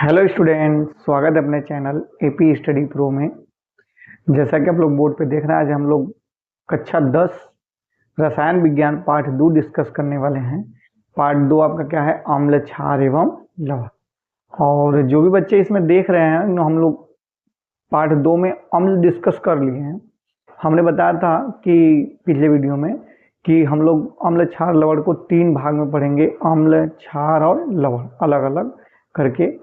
Hello student, स्वागत है अपने चैनल एपी स्टडी प्रो में। जैसा कि आप लोग बोर्ड पे देख रहे हैं, आज हम लोग कक्षा 10 रसायन विज्ञान पार्ट 2 डिस्कस करने वाले हैं। पार्ट 2 आपका क्या है? अम्ल, क्षार एवं लवण। और जो भी बच्चे इसमें देख रहे हैं, हम लोग पार्ट 2 में अम्ल डिस्कस कर लिए हैं। हमने बताया था कि पिछले वीडियो में कि हम लोग अम्ल, क्षार, लवण को 3 भाग में पढ़ेंगे, अम्ल, क्षार और लवण अलग अलग करके।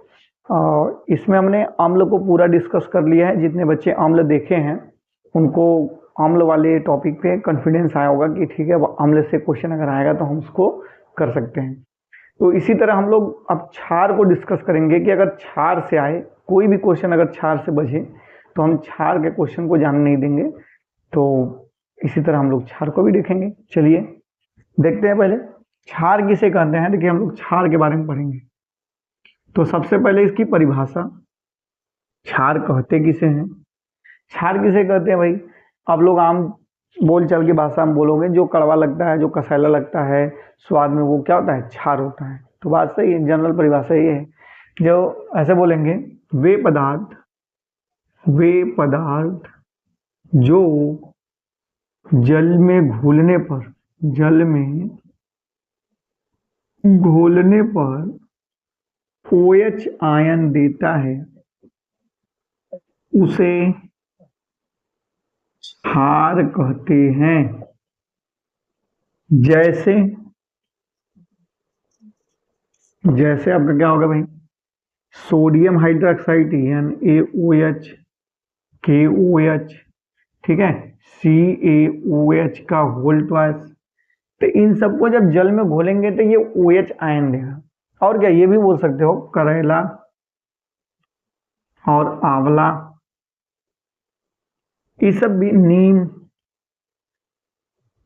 और इसमें हमने अम्ल को पूरा डिस्कस कर लिया है। जितने बच्चे अम्ल देखे हैं उनको अम्ल वाले टॉपिक पे कॉन्फिडेंस आया होगा कि ठीक है, अम्ल से क्वेश्चन अगर आएगा तो हम उसको कर सकते हैं। तो इसी तरह हम लोग अब क्षार को डिस्कस करेंगे कि अगर क्षार से आए कोई भी क्वेश्चन, अगर क्षार से बचे तो हम क्षार के क्वेश्चन को जाने नहीं देंगे। तो इसी तरह हम लोग क्षार को भी देखेंगे। चलिए देखते हैं। पहले क्षार किसे कहते हैं, देखिए हम लोग क्षार के बारे में पढ़ेंगे। तो सबसे पहले इसकी परिभाषा, क्षार कहते किसे हैं? क्षार किसे कहते हैं भाई? आप लोग आम बोलचाल की भाषा में बोलोगे, जो कड़वा लगता है, जो कसैला लगता है स्वाद में, वो क्या होता है? क्षार होता है। तो बात सही है, जनरल परिभाषा ये है। जो ऐसे बोलेंगे, वे पदार्थ जो जल में घोलने पर OH आयन देता है, उसे क्षार कहते हैं। जैसे आपका क्या होगा भाई? सोडियम हाइड्रोक्साइड NaOH, KOH, ठीक है, CaOH का होल ट्वाइस। तो इन सबको जब जल में घोलेंगे तो ये OH आयन देगा। और क्या, ये भी बोल सकते हो करेला और आंवला, ये सब भी, नीम,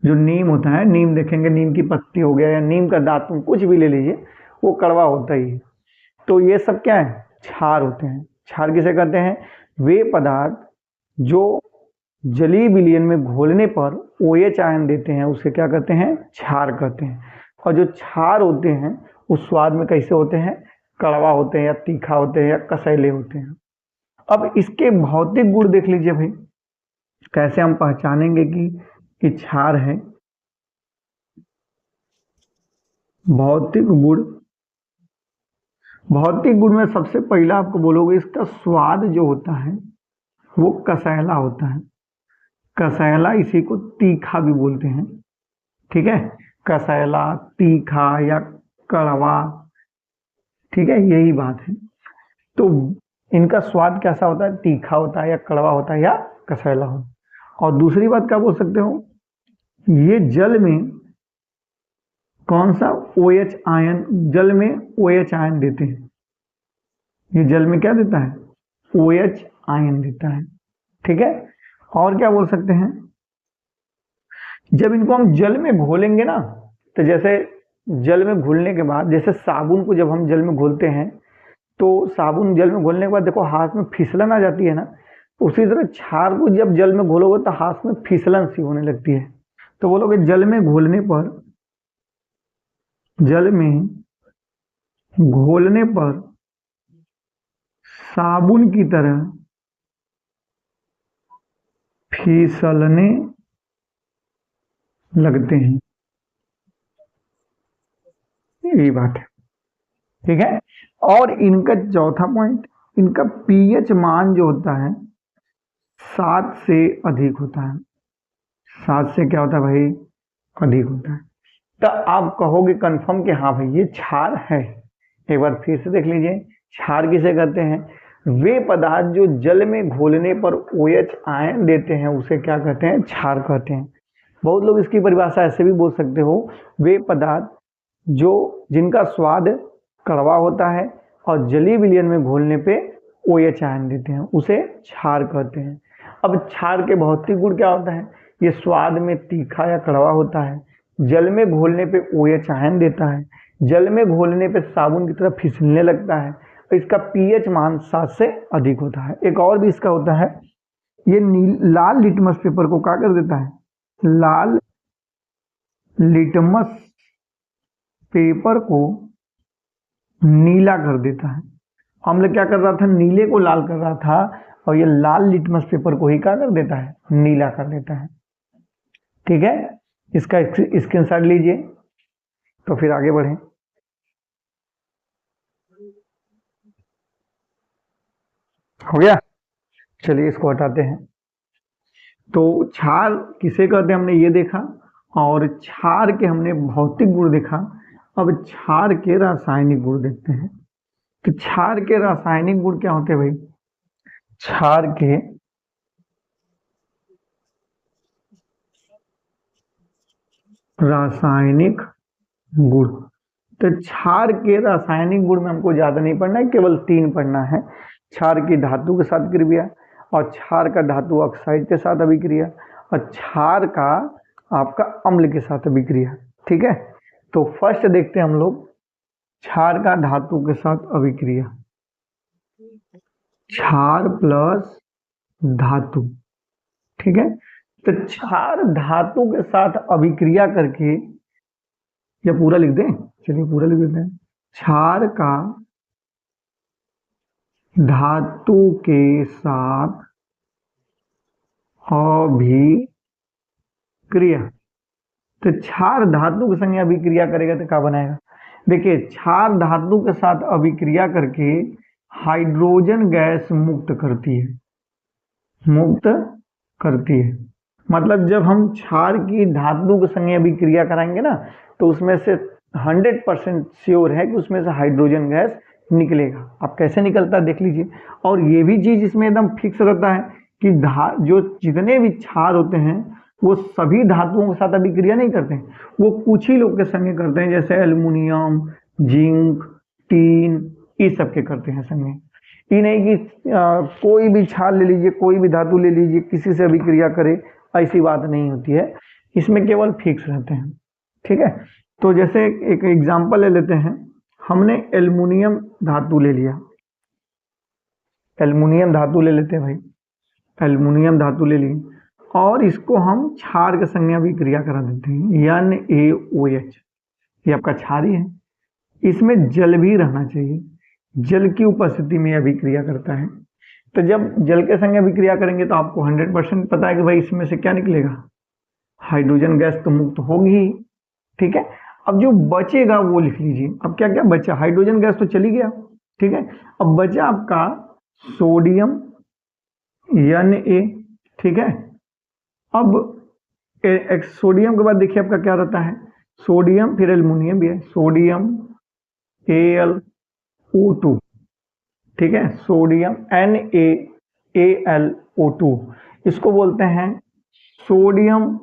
जो नीम होता है, नीम देखेंगे, नीम की पत्ती हो गया या नीम का दातुन, कुछ भी ले लीजिए, वो कड़वा होता ही है। तो ये सब क्या है? क्षार होते हैं। क्षार किसे कहते हैं? वे पदार्थ जो जलीय विलयन में घोलने पर OH आयन देते हैं, उसे क्या कहते हैं? क्षार कहते हैं। और जो क्षार होते हैं उस स्वाद में कैसे होते हैं? कड़वा होते हैं, या तीखा होते हैं, या कसैले होते हैं। अब इसके भौतिक गुण देख लीजिए भाई, कैसे हम पहचानेंगे कि क्षार है? भौतिक गुण में सबसे पहला आपको बोलोगे, इसका स्वाद जो होता है वो कसैला होता है। कसैला, इसी को तीखा भी बोलते हैं, ठीक है। कसैला, तीखा या कड़वा, ठीक है, यही बात है। तो इनका स्वाद कैसा होता है? तीखा होता है, या कड़वा होता है, या कसैला होता है। और दूसरी बात क्या बोल सकते हो? ये जल में कौन सा OH आयन, जल में OH आयन देते हैं। ये जल में क्या देता है? OH आयन देता है, ठीक है। और क्या बोल सकते हैं? जब इनको हम जल में घोलेंगे ना, तो जैसे जल में घुलने के बाद, जैसे साबुन को जब हम जल में घोलते हैं तो साबुन जल में घोलने के बाद देखो हाथ में फिसलन आ जाती है ना, उसी तरह क्षार को जब जल में घोलोगे तो हाथ में फिसलन सी होने लगती है। तो बोलोगे जल में घोलने पर साबुन की तरह फिसलने लगते हैं, यही बात है, ठीक है। और इनका चौथा पॉइंट, इनका pH मान जो होता है 7 से अधिक होता है। 7 से क्या होता है भाई? अधिक होता है। तो आप कहोगे कंफर्म कि हाँ भाई ये क्षार है। एक बार फिर से देख लीजिए, क्षार किसे कहते हैं? वे पदार्थ जो जल में घोलने पर OH आयन देते हैं, उसे क्या कहते हैं? क्षार कहते हैं। बहुत लोग इसकी परिभाषा ऐसे भी बोल सकते हो, वे पदार्थ जो जिनका स्वाद कड़वा होता है और जलीय विलयन में घोलने पे OH आयन देते हैं, उसे क्षार कहते हैं। अब क्षार के भौतिक गुण क्या होता है? ये स्वाद में तीखा या कड़वा होता है, जल में घोलने पे OH आयन देता है, जल में घोलने पे साबुन की तरह फिसलने लगता है, और इसका pH मान 7 से अधिक होता है। एक और भी इसका होता है, ये लाल लिटमस पेपर को क्या कर देता है? लाल लिटमस पेपर को नीला कर देता है। अम्ल क्या कर रहा था, नीले को लाल कर रहा था, और ये लाल लिटमस पेपर को ही क्या कर देता है, नीला कर देता है। ठीक है, इसका स्क्रीनशॉट लीजिए। तो फिर आगे बढ़ें। हो गया, चलिए इसको हटाते हैं। तो क्षार किसे कहते हैं हमने ये देखा, और क्षार के हमने भौतिक गुण देखा। अब क्षार के रासायनिक गुण देखते हैं। तो क्षार के रासायनिक गुण क्या होते हैं भाई, क्षार के रासायनिक गुण। तो क्षार के रासायनिक गुण में हमको ज्यादा नहीं पढ़ना है, केवल 3 पढ़ना है। क्षार की धातु के साथ क्रिया, और क्षार का धातु ऑक्साइड के साथ अभिक्रिया, और क्षार का आपका अम्ल के साथ अभिक्रिया। ठीक है, तो फर्स्ट देखते हैं हम लोग क्षार का धातु के साथ अभिक्रिया। क्षार प्लस धातु। ठीक है, तो क्षार धातु के साथ अभिक्रिया करके, या पूरा लिख दें, चलिए पूरा लिख देते हैं। क्षार का धातु के साथ अभिक्रिया। तो क्षार धातु के संग अभिक्रिया करेगा तो क्या बनाएगा, देखिए क्षार धातु के साथ अभिक्रिया करके हाइड्रोजन गैस मुक्त करती है, मुक्त करती है। मतलब जब हम क्षार की धातु के संग अभिक्रिया कराएंगे ना, तो उसमें से 100% श्योर है कि उसमें से हाइड्रोजन गैस निकलेगा। अब कैसे निकलता है देख लीजिए। और ये भी चीज इसमें एकदम फिक्स रहता है कि जो जितने भी क्षार होते हैं वो सभी धातुओं के साथ अभिक्रिया नहीं करते हैं, वो कुछ ही लोग के संगे करते हैं, जैसे एल्युमिनियम, जिंक, टीन, ये सब के करते हैं संगे। ये नहीं कि कोई भी क्षार ले लीजिए, कोई भी धातु ले लीजिए, किसी से अभिक्रिया करे, ऐसी बात नहीं होती है। इसमें केवल फिक्स रहते हैं। ठीक है, तो जैसे एक एग्जांपल ले लेते हैं। हमने एल्युमिनियम धातु ले लिया, एल्युमिनियम धातु ले लेते हैं भाई, एल्युमिनियम धातु ले ली, और इसको हम क्षार के संग अभिक्रिया करा देते हैं, NaOH। ये आपका क्षार ही है। इसमें जल भी रहना चाहिए, जल की उपस्थिति में अभिक्रिया करता है। तो जब जल के संग अभिक्रिया करेंगे तो आपको 100% पता है कि भाई इसमें से क्या निकलेगा, हाइड्रोजन गैस तो मुक्त होगी ही। ठीक है, अब जो बचेगा वो लिख लीजिए। अब क्या क्या बचा, हाइड्रोजन गैस तो चली गया। ठीक है, अब बचा आपका सोडियम Na। ठीक है, अब सोडियम के बाद देखिए आपका क्या रहता है, सोडियम फिर एल्युमिनियम भी है, सोडियम AlO2। ठीक है, सोडियम NaAlO2, इसको बोलते हैं सोडियम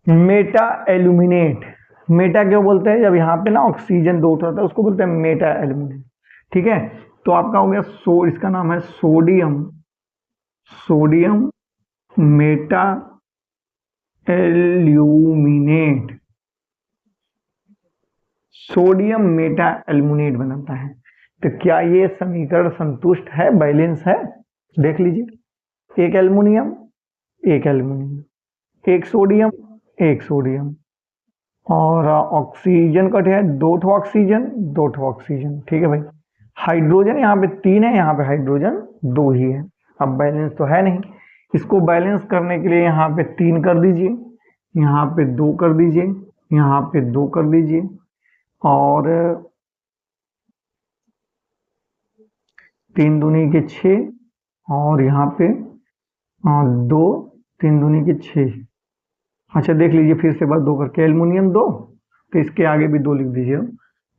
मेटा एल्यूमिनेट। मेटा क्यों बोलते हैं, जब यहाँ पे ना ऑक्सीजन 2 होता है उसको बोलते हैं मेटा एल्यूमिनेट। ठीक है, तो आपका हो गया इसका नाम है sodium Meta aluminate. Sodium Meta aluminate बनाता है। तो क्या ये समीकरण संतुष्ट है, बैलेंस है, देख लीजिए। एक एल्युमिनियम, एक एल्युमिनियम, एक सोडियम, एक सोडियम, और ऑक्सीजन कट है 2 ऑक्सीजन, 2 ऑक्सीजन। ठीक है भाई, हाइड्रोजन यहाँ पे 3 है, यहाँ पे हाइड्रोजन 2 ही है। अब बैलेंस तो है नहीं, इसको बैलेंस करने के लिए यहाँ पे 3 कर दीजिए, यहाँ पे 2 कर दीजिए, यहाँ पे 2 कर दीजिए, और 3 दूनी के 6, और यहाँ पे 2, 3 दूनी के 6। अच्छा देख लीजिए फिर से बात 2 करके, एल्युमिनियम 2, तो इसके आगे भी 2 लिख दीजिए।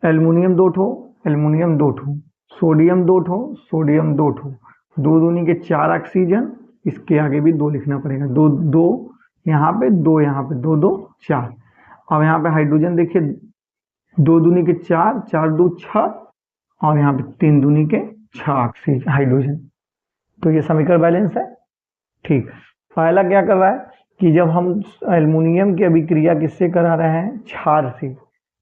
एल्युमिनियम 2 ठो, एल्युमिनियम 2 ठो, सोडियम 2 ठो, सोडियम 2 ठो, 2 दूनी के 4 ऑक्सीजन, इसके आगे भी 2 लिखना पड़ेगा। 2 2 यहाँ पे, 2 यहाँ पे, 2 2 4। अब यहाँ पे हाइड्रोजन देखिए, 2 दूनी के 4, 4 2 6, और यहाँ पे 3 दूनी के 6 ऑक्सीजन हाइड्रोजन। तो ये समीकरण बैलेंस है। ठीक, पहला क्या कर रहा है कि जब हम एल्युमिनियम की अभिक्रिया किससे करा रहे हैं, क्षार से,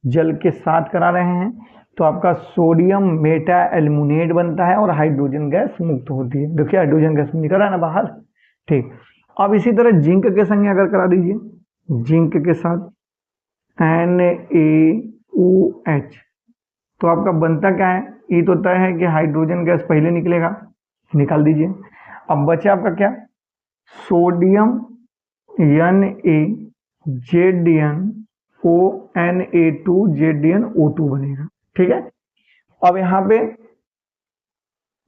जल के साथ करा रहे हैं, तो आपका सोडियम मेटा एल्युमिनेट बनता है और हाइड्रोजन गैस मुक्त होती है। देखिए हाइड्रोजन गैस निकल रहा है ना बाहर। ठीक, अब इसी तरह जिंक के संग अगर करा दीजिए, जिंक के साथ NaOH, तो आपका बनता क्या है, ये तो तय है कि हाइड्रोजन गैस पहले निकलेगा, निकाल दीजिए। अब बचा आपका क्या, सोडियम NaZnO बनेगा। ठीक है, अब यहाँ पे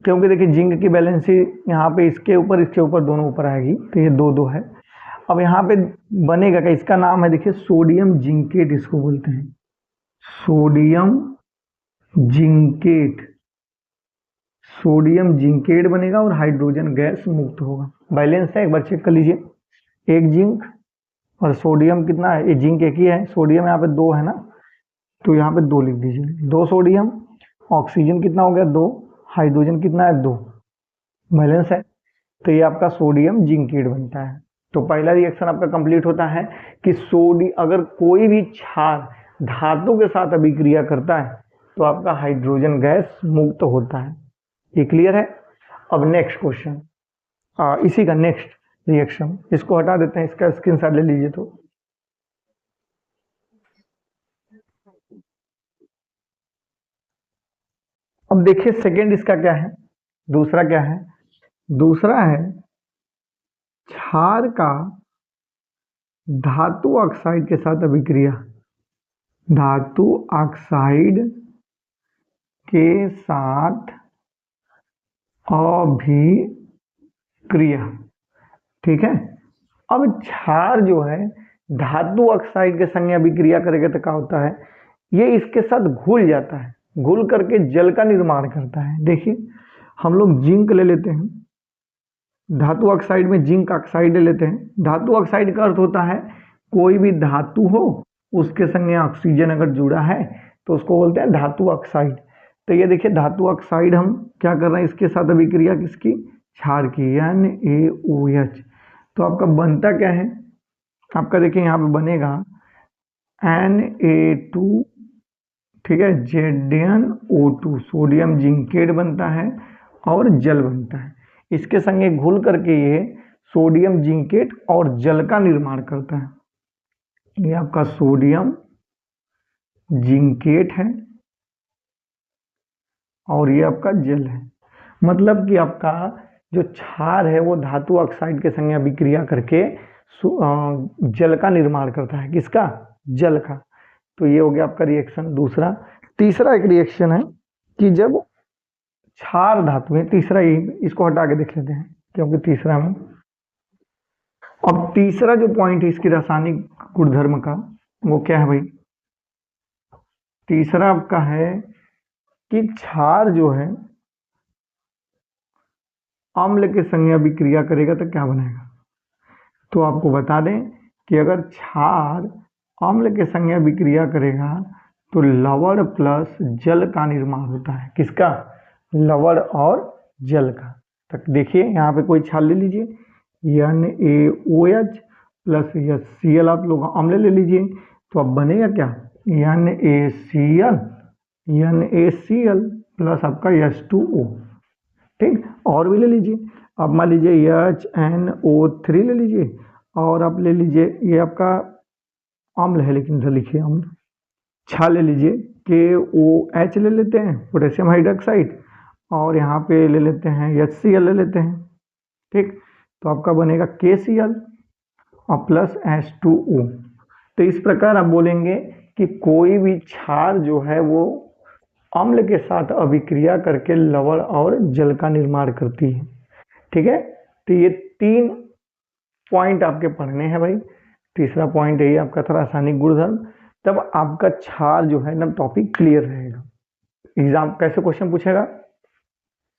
क्योंकि देखिए जिंक की बैलेंसी यहाँ पे इसके ऊपर दोनों ऊपर आएगी, तो ये 2-2 है। अब यहाँ पे बनेगा क्या, इसका नाम है देखिए सोडियम जिंकेट, इसको बोलते हैं सोडियम जिंकेट। सोडियम जिंकेट बनेगा और हाइड्रोजन गैस मुक्त होगा। बैलेंस है, एक बार चेक कर लीजिए, एक जिंक और सोडियम कितना है, ये जिंक एक ही है, सोडियम यहाँ पे 2 है ना, तो यहाँ पे 2 लिख दीजिए, 2 सोडियम, ऑक्सीजन कितना हो गया 2, हाइड्रोजन कितना है 2, बैलेंस है, तो ये आपका सोडियम जिंकेट बनता है। तो पहला रिएक्शन आपका कंप्लीट होता है कि अगर कोई भी क्षार धातु के साथ अभिक्रिया करता है तो आपका हाइड्रोजन गैस मुक्त होता है। ये क्लियर है। अब नेक्स्ट क्वेश्चन, इसी का नेक्स्ट रिएक्शन, इसको हटा देते हैं, इसका स्क्रीनशॉट ले लीजिए। तो अब देखिए सेकेंड इसका क्या है, दूसरा क्या है, दूसरा है क्षार का धातु ऑक्साइड के साथ अभिक्रिया, धातु ऑक्साइड के साथ अभिक्रिया। ठीक है, अब क्षार जो है धातु ऑक्साइड के संग अभिक्रिया करेगा तो क्या होता है, ये इसके साथ घुल जाता है, घुल करके जल का निर्माण करता है। देखिए हम लोग जिंक ले लेते हैं, धातु ऑक्साइड में जिंक ऑक्साइड ले लेते हैं। धातु ऑक्साइड का अर्थ होता है कोई भी धातु हो उसके संग ऑक्सीजन अगर जुड़ा है तो उसको बोलते हैं धातु ऑक्साइड। तो ये देखिए धातु ऑक्साइड हम क्या कर रहे हैं, इसके साथ अभिक्रिया किसकी, क्षार की, NaOH। तो आपका बनता क्या है, आपका देखिए यहाँ पे बनेगा Na2, ठीक है, ZnO2, सोडियम जिंकेट बनता है और जल बनता है। इसके संगे घुल करके ये सोडियम जिंकेट और जल का निर्माण करता है। ये आपका सोडियम जिंकेट है और ये आपका जल है। मतलब कि आपका जो क्षार है वो धातु ऑक्साइड के संग अभिक्रिया करके जल का निर्माण करता है, किसका, जल का। तो ये हो गया आपका रिएक्शन दूसरा। तीसरा एक रिएक्शन है कि जब क्षार धातु है, तीसरा ही, इसको हटा के देख लेते हैं क्योंकि तीसरा में, अब तीसरा जो पॉइंट है इसकी रासायनिक गुणधर्म का, वो क्या है भाई, तीसरा आपका है कि क्षार जो है अम्ल के संग अभिक्रिया करेगा तो क्या बनेगा। तो आपको बता दें कि अगर क्षार अम्ल के संग अभिक्रिया करेगा तो लवण प्लस जल का निर्माण होता है, किसका, लवण और जल का। तक देखिए यहाँ पे कोई क्षार ले लीजिए, NaOH प्लस HCl, आप लोग अम्ल ले लीजिए, तो अब बनेगा क्या, NaCl प्लस आपका H2O। ठीक, और भी ले लीजिए, अब मान लीजिए HNO3 ले लीजिए, और आप ले लीजिए, ये आपका अम्ल है लेकिन इधर लिखिए अम्ल, क्षार ले लीजिए KOH ले लेते हैं, पोटेशियम हाइड्रोक्साइड, और यहाँ पे ले लेते हैं HCl ले लेते हैं। ठीक, तो आपका बनेगा KCl और प्लस H2O। तो इस प्रकार आप बोलेंगे कि कोई भी क्षार जो है वो अम्ल के साथ अभिक्रिया करके लवण और जल का निर्माण करती है। ठीक है, तो ये 3 पॉइंट आपके पढ़ने हैं भाई। तीसरा पॉइंट है आपका था रासायनिक गुणधर्म, तब आपका क्षार जो है ना टॉपिक क्लियर रहेगा। एग्जाम कैसे क्वेश्चन पूछेगा,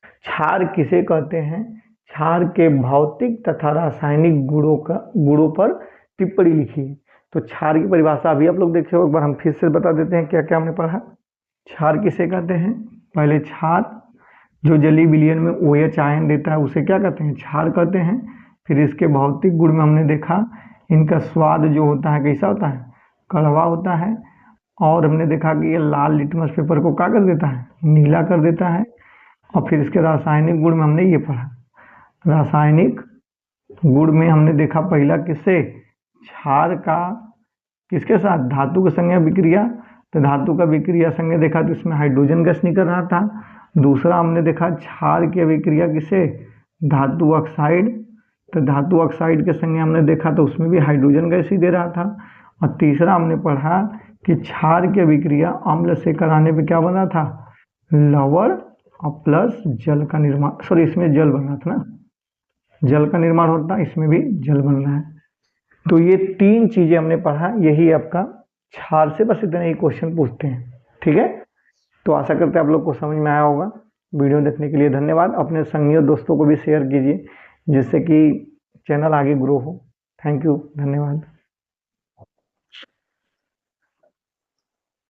क्षार किसे कहते हैं, क्षार के भौतिक तथा रासायनिक गुणों पर टिप्पणी लिखिए। तो क्षार की परिभाषा अभी आप लोग देखे हो, एक बार हम फिर से बता देते हैं क्या क्या हमने पढ़ा। क्षार किसे कहते हैं, पहले क्षार जो जलीय विलयन में OH आयन देता है उसे क्या कहते हैं, क्षार कहते हैं। फिर इसके भौतिक गुण में हमने देखा, इनका स्वाद जो होता है कैसा होता है, कड़वा होता है, और हमने देखा कि ये लाल लिटमस पेपर को क्या कर देता है, नीला कर देता है। और फिर इसके रासायनिक गुण में हमने ये पढ़ा, रासायनिक गुण में हमने देखा पहला किससे, क्षार का किसके साथ, धातु के संग अभिक्रिया, तो धातु का विक्रिया संज्ञा देखा तो इसमें हाइड्रोजन गैस निकल रहा था। दूसरा हमने देखा क्षार की अभिक्रिया किसे, धातु ऑक्साइड, तो धातु ऑक्साइड के संज्ञा हमने देखा तो उसमें भी हाइड्रोजन गैस ही दे रहा था। और तीसरा हमने पढ़ा कि क्षार की अभिक्रिया अम्ल से कराने पे क्या बना था, लवण और प्लस जल का निर्माण, सॉरी इसमें जल बन रहा था ना, जल का निर्माण होता, इसमें भी जल बन रहा है। तो ये 3 चीजें हमने पढ़ा, यही आपका क्षार से बस इतने ही क्वेश्चन पूछते हैं। ठीक है, तो आशा करते हैं आप लोग को समझ में आया होगा। वीडियो देखने के लिए धन्यवाद। अपने संगी और दोस्तों को भी शेयर कीजिए जिससे कि चैनल आगे ग्रो हो। थैंक यू, धन्यवाद।